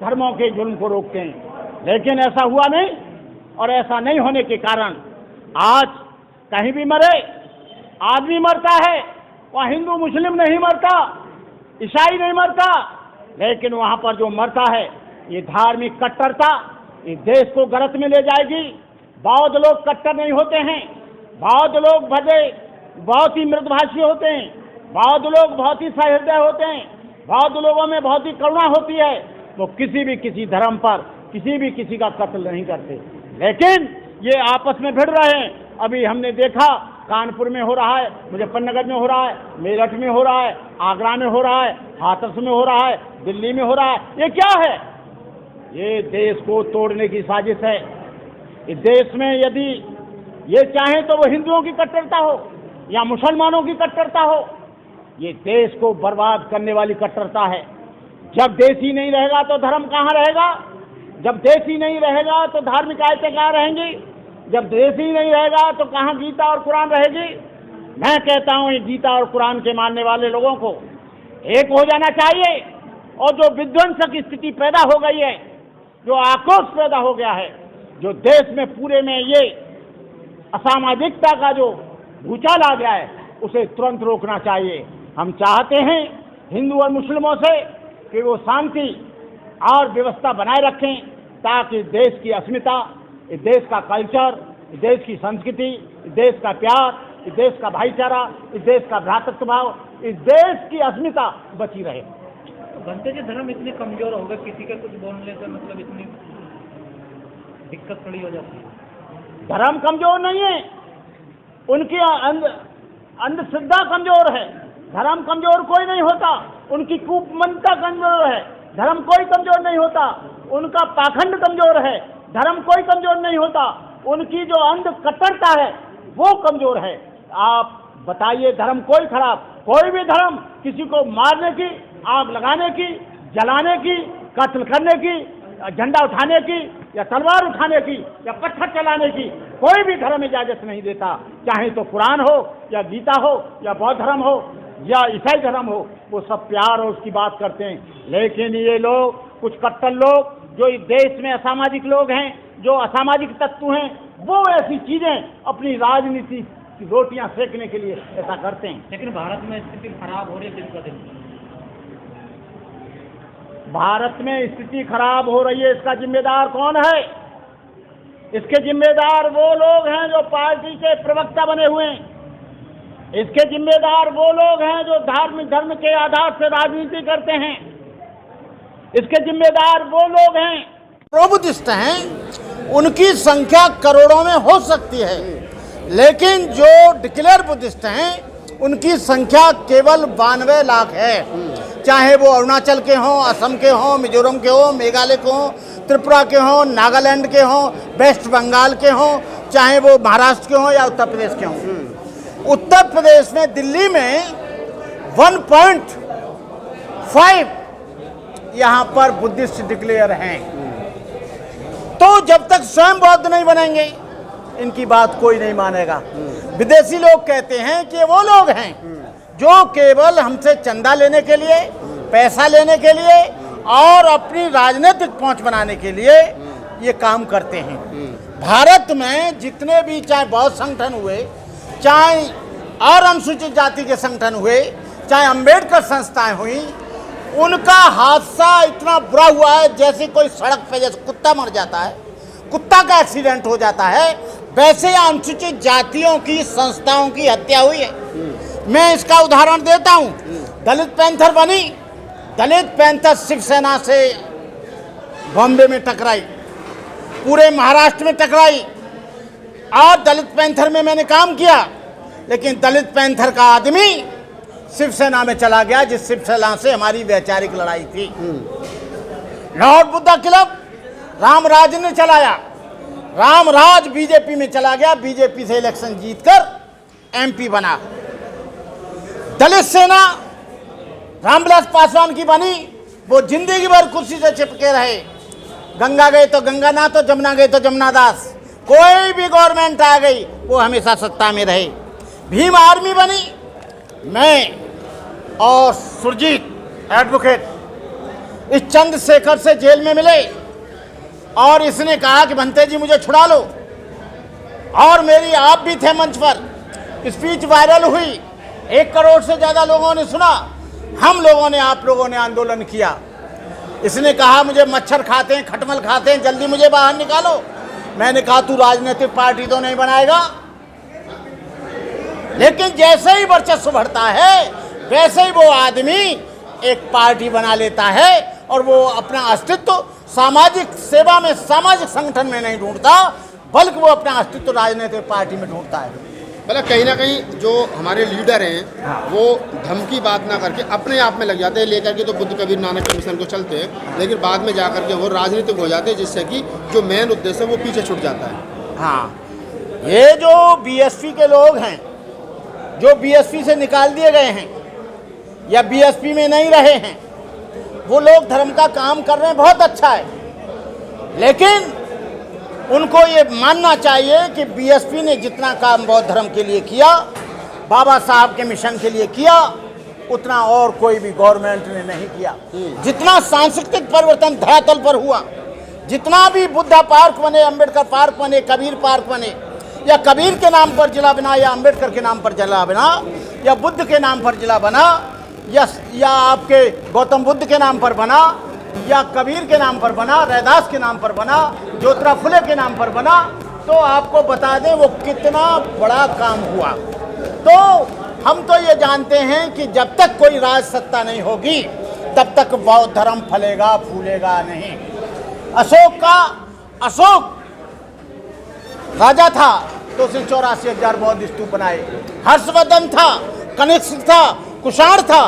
धर्मों के जुल्म को रोकते हैं। लेकिन ऐसा हुआ नहीं, और ऐसा नहीं होने के कारण आज कहीं भी मरे आदमी मरता है, वहाँ हिंदू मुस्लिम नहीं मरता, ईसाई नहीं मरता, लेकिन वहाँ पर जो मरता है ये धार्मिक कट्टरता इस देश को गलत में ले जाएगी। बौद्ध लोग कट्टर नहीं होते हैं, बौद्ध लोग भजे बहुत ही मृदभाषी होते हैं, बौद्ध लोग बहुत ही सहृदय होते हैं, बौद्ध लोगों में बहुत ही करुणा होती है। वो किसी धर्म पर किसी का कत्ल नहीं करते, लेकिन ये आपस में भिड़ रहे हैं। अभी हमने देखा कानपुर में हो रहा है, मुजफ्फरनगर में हो रहा है, मेरठ में हो रहा है, आगरा में हो रहा है, हाथरस में हो रहा है, दिल्ली में हो रहा है। ये क्या है? ये देश को तोड़ने की साजिश है। इस देश में यदि ये चाहें तो वो हिंदुओं की कट्टरता हो या मुसलमानों की कट्टरता हो, ये देश को बर्बाद करने वाली कट्टरता है। जब देश ही नहीं रहेगा तो धर्म कहाँ रहेगा? जब देश ही नहीं रहेगा तो धार्मिक आयतें कहाँ रहेंगी? जब देश ही नहीं रहेगा तो कहाँ गीता और कुरान रहेगी? मैं कहता हूँ ये गीता और कुरान के मानने वाले लोगों को एक हो जाना चाहिए, और जो विध्वंसक स्थिति पैदा हो गई है, जो आक्रोश पैदा हो गया है, जो देश में पूरे में ये असामाजिकता का जो भूचाल आ गया है, उसे तुरंत रोकना चाहिए। हम चाहते हैं हिंदू और मुस्लिमों से कि वो शांति और व्यवस्था बनाए रखें, ताकि देश की अस्मिता, इस देश का कल्चर, इस देश की संस्कृति, इस देश का प्यार, इस देश का भाईचारा, इस देश का भ्रातृत्व भाव, इस देश की अस्मिता बची रहे। बनते जी धर्म इतने कमजोर हो गए, किसी का कुछ बोलने से मतलब इतनी दिक्कत खड़ी हो जाती है। धर्म कमजोर नहीं है, उनकी अंधश्रद्धा कमजोर है। धर्म कमजोर कोई नहीं होता, उनकी कूपमंता कमजोर है। धर्म कोई कमजोर नहीं होता, उनका पाखंड कमजोर है। धर्म कोई कमजोर नहीं होता, उनकी जो अंध कट्टरता है वो कमजोर है। आप बताइए, धर्म कोई खराब, कोई भी धर्म किसी को मारने की, आग लगाने की, जलाने की, कत्ल करने की, झंडा उठाने की या तलवार उठाने की या पत्थर चलाने की कोई भी धर्म इजाजत नहीं देता। चाहे तो कुरान हो या गीता हो या बौद्ध धर्म हो या ईसाई धर्म हो, वो सब प्यार और उसकी बात करते हैं। लेकिन ये लोग, कुछ कट्टर लोग जो इस देश में असामाजिक लोग हैं, जो असामाजिक तत्व हैं, वो ऐसी चीजें अपनी राजनीति की रोटियां सेकने के लिए ऐसा करते हैं। लेकिन भारत में स्थिति खराब हो रही है दिन ब दिन। भारत में स्थिति खराब हो रही है, इसका जिम्मेदार कौन है? इसके जिम्मेदार वो लोग हैं जो पार्टी के प्रवक्ता बने हुए हैं। इसके जिम्मेदार वो लोग हैं जो धार्मिक धर्म के आधार से राजनीति करते हैं। इसके जिम्मेदार वो लोग हैं प्रो-बुद्धिस्ट हैं, उनकी संख्या करोड़ों में हो सकती है, लेकिन जो डिक्लेयर बुद्धिस्ट हैं उनकी संख्या केवल 92 लाख है। चाहे वो अरुणाचल के हों, असम के हों, मिजोरम के हों, मेघालय के हों, त्रिपुरा के हों, नागालैंड के हों, वेस्ट बंगाल के हों, चाहे वो महाराष्ट्र के हों या उत्तर प्रदेश के हों। उत्तर प्रदेश में, दिल्ली में 1.5 यहाँ पर बुद्धिस्ट डिक्लेयर हैं। तो जब तक स्वयं बौद्ध नहीं बनेंगे, इनकी बात कोई नहीं मानेगा। विदेशी लोग कहते हैं कि वो लोग हैं जो केवल हमसे चंदा लेने के लिए, पैसा लेने के लिए और अपनी राजनीतिक पहुंच बनाने के लिए ये काम करते हैं। भारत में जितने भी चाहे बौद्ध संगठन हुए, चाहे और अनुसूचित जाति के संगठन हुए, चाहे अंबेडकर संस्थाएं हुई, उनका हादसा इतना बुरा हुआ है जैसे कोई सड़क पे जैसे कुत्ता मर जाता है, कुत्ता का एक्सीडेंट हो जाता है, वैसे अनुसूचित जातियों की संस्थाओं की हत्या हुई है। मैं इसका उदाहरण देता हूँ। दलित पैंथर बनी, दलित पैंथर शिवसेना से बॉम्बे में टकराई, पूरे महाराष्ट्र में टकराई, और दलित पैंथर में मैंने काम किया, लेकिन दलित पैंथर का आदमी शिवसेना में चला गया, जिस शिवसेना से हमारी वैचारिक लड़ाई थी। लॉर्ड बुद्धा क्लब रामराज ने चलाया, रामराज बीजेपी में चला गया, बीजेपी से इलेक्शन जीतकर एमपी बना। दलित सेना रामविलास पासवान की बनी, वो जिंदगी भर कुर्सी से चिपके रहे। गंगा गए तो गंगानाथ, तो जमुना गए तो जमुना दास, कोई भी गवर्नमेंट आ गई वो हमेशा सत्ता में रहे। भीम आर्मी बनी, मैं और सुरजीत एडवोकेट, इस चंद्रशेखर से जेल में मिले और इसने कहा कि भंते जी मुझे छुड़ा लो, और मेरी आप भी थे मंच पर, स्पीच वायरल हुई, 1 करोड़ से ज़्यादा लोगों ने सुना। हम लोगों ने, आप लोगों ने आंदोलन किया। इसने कहा मुझे मच्छर खाते हैं, खटमल खाते हैं, जल्दी मुझे बाहर निकालो। मैंने कहा तू राजनीतिक पार्टी तो नहीं बनाएगा। लेकिन जैसे ही वर्चस्व बढ़ता है वैसे ही वो आदमी एक पार्टी बना लेता है और वो अपना अस्तित्व सामाजिक सेवा में, सामाजिक संगठन में नहीं ढूंढता, बल्कि वो अपना अस्तित्व राजनीतिक पार्टी में ढूंढता है। मतलब कहीं ना कहीं जो हमारे लीडर हैं वो धमकी बात ना करके अपने आप में लग जाते हैं, लेकर के तो बुद्ध कबीर नानक के मिशन को चलते हैं, लेकिन बाद में जा करके वो राजनीतिक हो जाते हैं, जिससे कि जो मेन उद्देश्य है वो पीछे छूट जाता है। हाँ, ये जो बीएसपी के लोग हैं, जो बीएसपी से निकाल दिए गए हैं या बीएसपी में नहीं रहे हैं, वो लोग धर्म का काम कर रहे हैं, बहुत अच्छा है। लेकिन उनको ये मानना चाहिए कि बीएसपी ने जितना काम बौद्ध धर्म के लिए किया, बाबा साहब के मिशन के लिए किया, उतना और कोई भी गवर्नमेंट ने नहीं किया। जितना सांस्कृतिक परिवर्तन धरातल पर हुआ, जितना भी बुद्धा पार्क बने, अंबेडकर पार्क बने, कबीर पार्क बने, या कबीर के नाम पर जिला बना, या अंबेडकर के नाम पर जिला बना, या बुद्ध के नाम पर जिला बना, या आपके गौतम बुद्ध के नाम पर बना, या कबीर के नाम पर बना, रैदास के नाम पर बना, ज्योतिराव फुले के नाम पर बना, तो आपको बता दें वो कितना बड़ा काम हुआ। तो हम तो ये जानते हैं कि जब तक कोई राज सत्ता नहीं होगी तब तक बौद्ध धर्म फलेगा फूलेगा नहीं। अशोक राजा था तो उसने 84,000 बौद्ध स्तूप बनाए। हर्षवर्धन था, कनिष्क था, कुषाण था,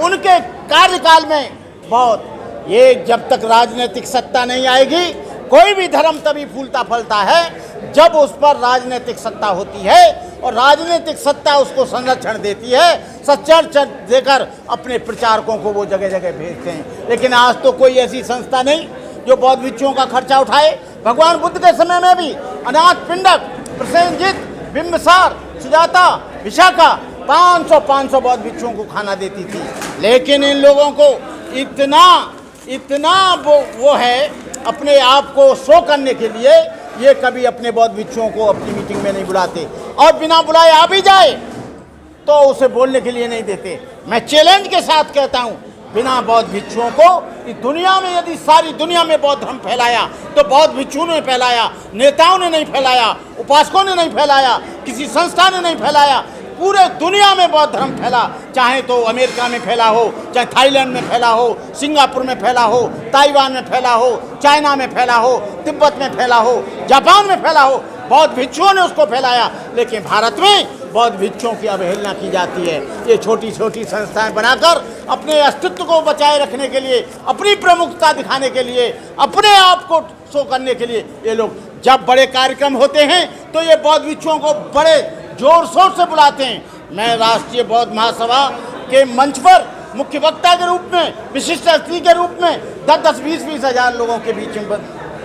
उनके कार्यकाल में बौद्ध। ये जब तक राजनीतिक सत्ता नहीं आएगी, कोई भी धर्म तभी फूलता फलता है जब उस पर राजनीतिक सत्ता होती है, और राजनीतिक सत्ता उसको संरक्षण देती है, संरक्षण देकर अपने प्रचारकों को वो जगह जगह भेजते हैं। लेकिन आज तो कोई ऐसी संस्था नहीं जो बौद्ध भिक्षुओं का खर्चा उठाए। भगवान बुद्ध के समय में भी अनाथ पिंडक, प्रसेनजित, बिंबिसार, सुजाता, विशाखा 500 बौद्ध भिक्षुओं को खाना देती थी। लेकिन इन लोगों को इतना वो है अपने आप को शो करने के लिए, ये कभी अपने बौद्ध भिक्षुओं को अपनी मीटिंग में नहीं बुलाते, और बिना बुलाए आ भी जाए तो उसे बोलने के लिए नहीं देते। मैं चैलेंज के साथ कहता हूँ, बिना बौद्ध भिक्षुओं को इस दुनिया में, यदि सारी दुनिया में बौद्ध धर्म फैलाया तो बौद्ध भिक्षुओं ने फैलाया, नेताओं ने नहीं फैलाया, उपासकों ने नहीं फैलाया, किसी संस्था ने नहीं फैलाया। पूरे दुनिया में बौद्ध धर्म फैला, चाहे तो अमेरिका में फैला हो, चाहे थाईलैंड में फैला हो, सिंगापुर में फैला हो, ताइवान में फैला हो, चाइना में फैला हो, तिब्बत में फैला हो, जापान में फैला हो, बौद्ध भिक्षुओं ने उसको फैलाया। लेकिन भारत में बौद्ध भिक्षुओं की अवहेलना की जाती है। ये छोटी छोटी संस्थाएं बनाकर अपने अस्तित्व को बचाए रखने के लिए, अपनी प्रमुखता दिखाने के लिए, अपने आप को शो करने के लिए, ये लोग जब बड़े कार्यक्रम होते हैं तो ये बौद्ध भिक्षुओं को बड़े जोर शोर से बुलाते हैं। मैं राष्ट्रीय बौद्ध महासभा के मंच पर मुख्य वक्ता के रूप में, विशिष्ट अतिथि के रूप में 10-10, 20-20 हज़ार लोगों के बीच में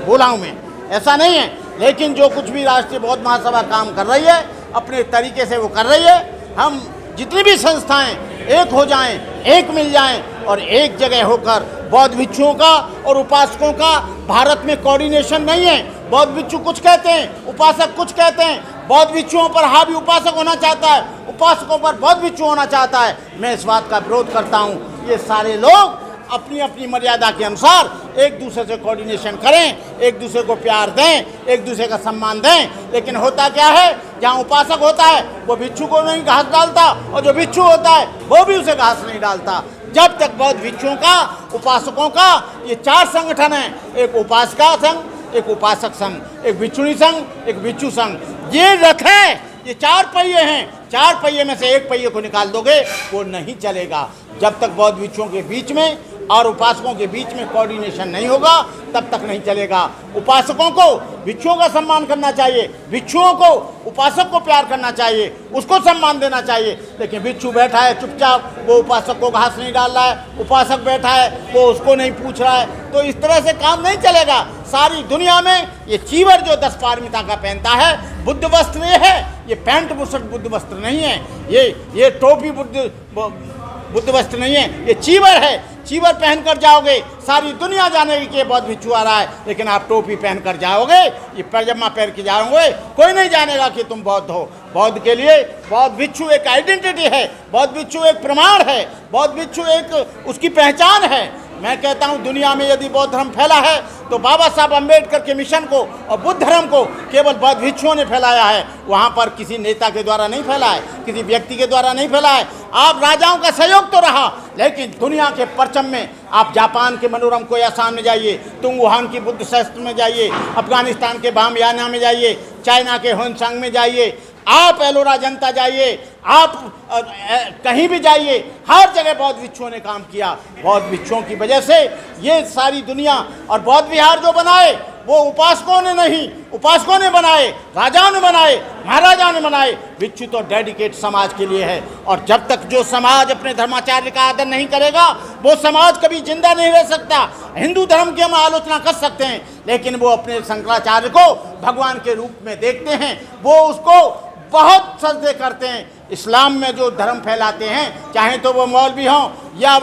बोला हूँ। मैं ऐसा नहीं है, लेकिन जो कुछ भी राष्ट्रीय बौद्ध महासभा काम कर रही है अपने तरीके से वो कर रही है। हम जितनी भी संस्थाएं एक हो जाएं, एक मिल जाएं, और एक जगह होकर बौद्ध भिक्षुओं का और उपासकों का भारत में कोऑर्डिनेशन नहीं है। बौद्ध भिक्षु कुछ कहते हैं, उपासक कुछ कहते हैं। बौद्ध भिक्षुओं पर हावी उपासक होना चाहता है, उपासकों पर बौद्ध भिक्षु होना चाहता है। मैं इस बात का विरोध करता हूँ। ये सारे लोग अपनी अपनी मर्यादा के अनुसार एक दूसरे से कोऑर्डिनेशन करें, एक दूसरे को प्यार दें, एक दूसरे का सम्मान दें। लेकिन होता क्या है, जहाँ उपासक होता है वो भिक्षु को नहीं घास डालता, और जो भिक्षु होता है वो भी उसे घास नहीं डालता। जब तक बौद्ध भिक्षुओं का, उपासकों का, ये 4 संगठन हैं, एक उपासका संघ, एक उपासक संघ, एक भिक्षुणी संघ, एक भिक्षु संघ, ये रखें। ये 4 पहिए हैं, 4 पहिए में से एक पहिए को निकाल दोगे वो नहीं चलेगा। जब तक बौद्ध भिक्षुओं के बीच में और उपासकों के बीच में कोऑर्डिनेशन नहीं होगा तब तक नहीं चलेगा। उपासकों को भिक्षुओं का सम्मान करना चाहिए, भिक्षुओं को उपासक को प्यार करना चाहिए, उसको सम्मान देना चाहिए। लेकिन भिक्षु बैठा है चुपचाप, वो उपासक को घास नहीं डाल रहा है, उपासक बैठा है वो उसको नहीं पूछ रहा है, तो इस तरह से काम नहीं चलेगा। सारी दुनिया में ये चीवर जो 10 पारमिता का पहनता है, बुद्ध वस्त्र ये है, ये पैंट बुशर्ट बुद्ध वस्त्र नहीं है, ये टोपी बुद्ध वस्त्र नहीं है, ये चीवर है। चीवर पहनकर जाओगे, सारी दुनिया जानेगी कि ये बौद्ध भिक्षु आ रहा है। लेकिन आप टोपी पहनकर जाओगे, ये पैजामा पहन के जाओगे, कोई नहीं जानेगा कि तुम बौद्ध हो। बौद्ध के लिए बौद्ध भिक्षु एक आइडेंटिटी है, बौद्ध भिक्षु एक प्रमाण है, बौद्ध भिक्षु एक उसकी पहचान है। मैं कहता हूँ दुनिया में यदि बौद्ध धर्म फैला है तो बाबा साहब अम्बेडकर के मिशन को और बुद्ध धर्म को केवल बौद्ध भिक्षुओं ने फैलाया है। वहाँ पर किसी नेता के द्वारा नहीं फैला है, किसी व्यक्ति के द्वारा नहीं फैला है। आप राजाओं का सहयोग तो रहा, लेकिन दुनिया के परचम में आप जापान के मनोरम कोयासान में जाइए, तुम वुहान की बुद्ध शास्त्र में जाइए, अफगानिस्तान के बामयाना में जाइए, चाइना के होनसांग में जाइए, आप एलोरा जनता जाइए, आप कहीं भी जाइए, हर जगह बौद्ध भिक्षुओं ने काम किया। बौद्ध भिक्षुओं की वजह से ये सारी दुनिया, और बौद्ध विहार जो बनाए वो उपासकों ने नहीं, उपासकों ने बनाए, राजाओं ने बनाए, महाराजाओं ने बनाए। भिक्षु तो डेडिकेट समाज के लिए है, और जब तक जो समाज अपने धर्माचार्य का आदर नहीं करेगा वो समाज कभी जिंदा नहीं रह सकता। हिंदू धर्म की हम आलोचना कर सकते हैं, लेकिन वो अपने शंकराचार्य को भगवान के रूप में देखते हैं, वो उसको बहुत सजदे करते हैं। इस्लाम में जो धर्म फैलाते हैं, चाहे तो वो मौलवी हों या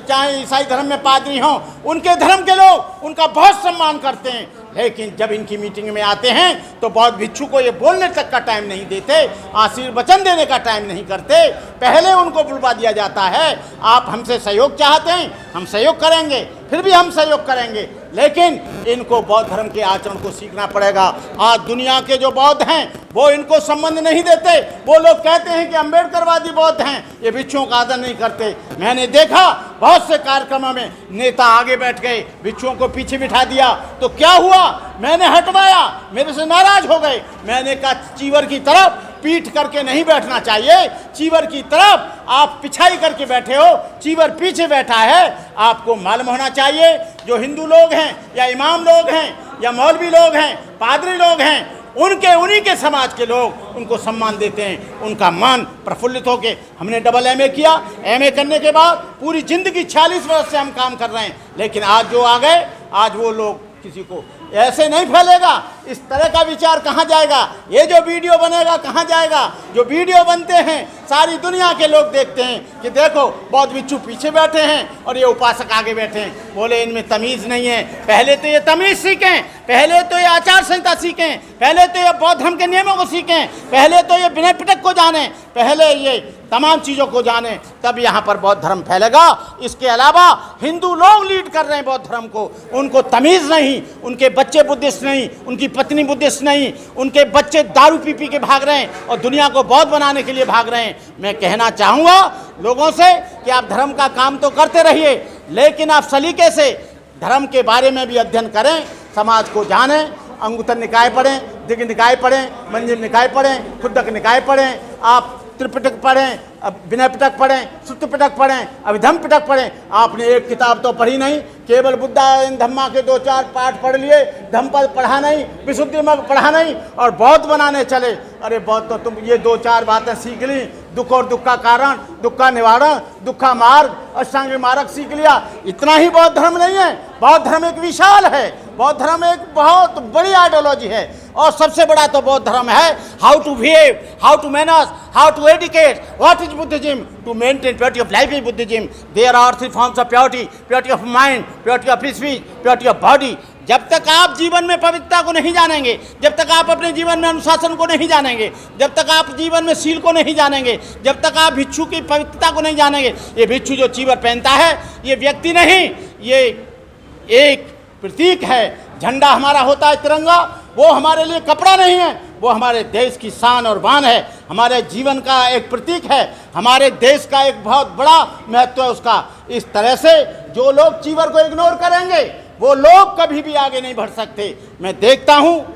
चाहे ईसाई धर्म में पादरी हों, उनके धर्म के लोग उनका बहुत सम्मान करते हैं। लेकिन जब इनकी मीटिंग में आते हैं तो बौद्ध भिक्षु को ये बोलने तक का टाइम नहीं देते, आशीर्वचन देने का टाइम नहीं करते, पहले उनको बुलवा दिया जाता है। आप हमसे सहयोग चाहते हैं, हम सहयोग करेंगे, फिर भी हम सहयोग करेंगे, लेकिन इनको बौद्ध धर्म के आचरण को सीखना पड़ेगा। आज दुनिया के जो बौद्ध हैं वो इनको संबंध नहीं देते। वो लोग कहते हैं कि अम्बेडकरवादी बौद्ध हैं, ये भिक्षुओं का आदर नहीं करते। मैंने देखा बहुत से कार्यक्रमों में नेता आगे बैठ गए, भिक्षुओं को पीछे बिठा दिया, तो क्या हुआ, मैंने हटवाया, मेरे से नाराज हो गए। मैंने कहा चीवर की तरफ पीठ करके नहीं बैठना चाहिए, चीवर की तरफ आप पिछाई करके बैठे हो, चीवर पीछे बैठा है। आपको मालूम होना चाहिए जो हिंदू लोग हैं या इमाम लोग हैं या मौलवी लोग हैं, पादरी लोग हैं, उनके उन्हीं के समाज के लोग उनको सम्मान देते हैं, उनका मन प्रफुल्लित होके। हमने डबल एमए किया, एमए करने के बाद पूरी जिंदगी 46 वर्ष से हम काम कर रहे हैं, लेकिन आज जो आ गए, आज वो लोग किसी को ऐसे नहीं फैलेगा। इस तरह का विचार कहाँ जाएगा? ये जो वीडियो बनेगा कहाँ जाएगा? जो वीडियो बनते हैं सारी दुनिया के लोग देखते हैं कि देखो बौद्ध भिक्षु पीछे बैठे हैं और ये उपासक आगे बैठे हैं। बोले इनमें तमीज़ नहीं है। पहले तो ये तमीज़ सीखें, पहले तो ये आचार संहिता सीखें, पहले तो ये बौद्ध धर्म के नियमों को सीखें, पहले तो ये विनय पिटक को जानें, पहले ये तमाम चीज़ों को जानें, तब यहाँ पर बौद्ध धर्म फैलेगा। इसके अलावा हिंदू लोग लीड कर रहे हैं बौद्ध धर्म को, उनको तमीज़ नहीं, उनके बच्चे बुद्धिस्ट नहीं, उनकी पत्नी बुद्धिस्ट नहीं, उनके बच्चे दारू पी पी के भाग रहे हैं और दुनिया को बौद्ध बनाने के लिए भाग रहे हैं। मैं कहना चाहूँगा लोगों से कि आप धर्म का काम तो करते रहिए, लेकिन आप सलीके से धर्म के बारे में भी अध्ययन करें, समाज को जानें। अंगुत्तर निकाय पढ़ें, दिग्ग निकाय पढ़ें, मंजिल निकाय पढ़ें, खुद्दक निकाय पढ़ें, आप त्रिपिटक पढ़ें, विनय पिटक पढ़ें, सुत्त पिटक पढ़ें, अभिधम पिटक पढ़ें। आपने एक किताब तो पढ़ी नहीं, केवल बुद्धा धम्मा के 2-4 पाठ पढ़ लिए, धम्मपद पढ़ा नहीं, विशुद्धि मग पढ़ा नहीं और बौद्ध बनाने चले। अरे बौद्ध तो तुम ये 2-4 बातें सीख ली, दुख और दुख का कारण, दुख का निवारण, दुख का मार्ग, अष्टांग मार्ग सीख लिया, इतना ही बौद्ध धर्म नहीं है। बौद्ध धर्म एक विशाल है, बौद्ध धर्म एक बहुत बड़ी आइडियोलॉजी है, और सबसे बड़ा तो बौद्ध धर्म है how to behave, how to manners, how to educate, what is Buddhism, to maintain purity of life is Buddhism. There are 3 forms of purity, purity of mind, purity of speech, purity of body. जब तक आप जीवन में पवित्रता को नहीं जानेंगे, जब तक आप अपने जीवन में अनुशासन को नहीं जानेंगे, जब तक आप जीवन में सील को नहीं जानेंगे, जब तक आप भिक्षु की पवित्रता को नहीं जानेंगे। ये भिक्षु जो चीवर पहनता है ये व्यक्ति नहीं, ये एक प्रतीक है। झंडा हमारा होता है तिरंगा, वो हमारे लिए कपड़ा नहीं है, वो हमारे देश की शान और बान है, हमारे जीवन का एक प्रतीक है, हमारे देश का एक बहुत बड़ा महत्व है उसका। इस तरह से जो लोग चीवर को इग्नोर करेंगे वो लोग कभी भी आगे नहीं बढ़ सकते। मैं देखता हूँ,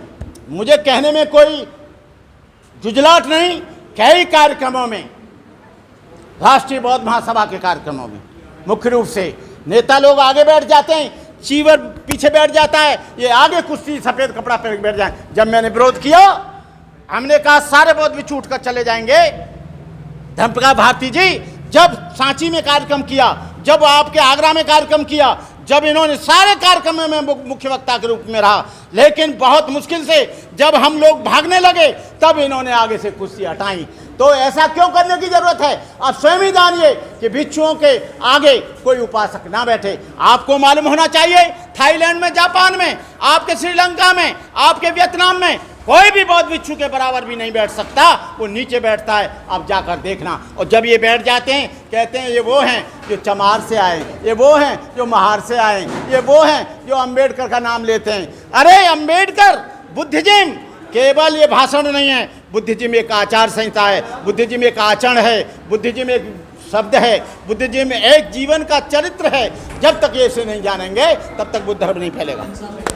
मुझे कहने में कोई जुजलाट नहीं, कई कार्यक्रमों में, राष्ट्रीय बौद्ध महासभा के कार्यक्रमों में मुख्य रूप से नेता लोग आगे बैठ जाते हैं, चीवर पीछे बैठ जाता है, ये आगे कुश्ती सफ़ेद कपड़ा पहन बैठ जाए। जब मैंने विरोध किया, हमने कहा सारे बौद्ध भिक्षु उठकर चले जाएंगे। धर्मप्रकाश भारती जी जब सांची में कार्यक्रम किया, जब आपके आगरा में कार्यक्रम किया, जब इन्होंने सारे कार्यक्रम में मुख्य वक्ता के रूप में रहा, लेकिन बहुत मुश्किल से जब हम लोग भागने लगे तब इन्होंने आगे से कुर्सी हटाई। तो ऐसा क्यों करने की जरूरत है? आप स्वयं ही जानिए कि भिक्षुओं के आगे कोई उपासक ना बैठे। आपको मालूम होना चाहिए, थाईलैंड में, जापान में, आपके श्रीलंका में, आपके वियतनाम में कोई भी बौद्ध भिक्षु के बराबर भी नहीं बैठ सकता, वो नीचे बैठता है। आप जाकर देखना। और जब ये बैठ जाते हैं, कहते हैं ये वो हैं जो चमार से आए, ये वो हैं जो महार से आए, ये वो हैं जो अंबेडकर का नाम लेते हैं। अरे अंबेडकर, बुद्धिज्म केवल ये भाषण नहीं है, बुद्धिज्म एक आचार संहिता है, बुद्धिज्म एक आचरण है, बुद्धिज्म एक शब्द है, बुद्धिज्म एक जीवन का चरित्र है। जब तक ये इसे नहीं जानेंगे तब तक बुद्ध धर्म नहीं फैलेगा।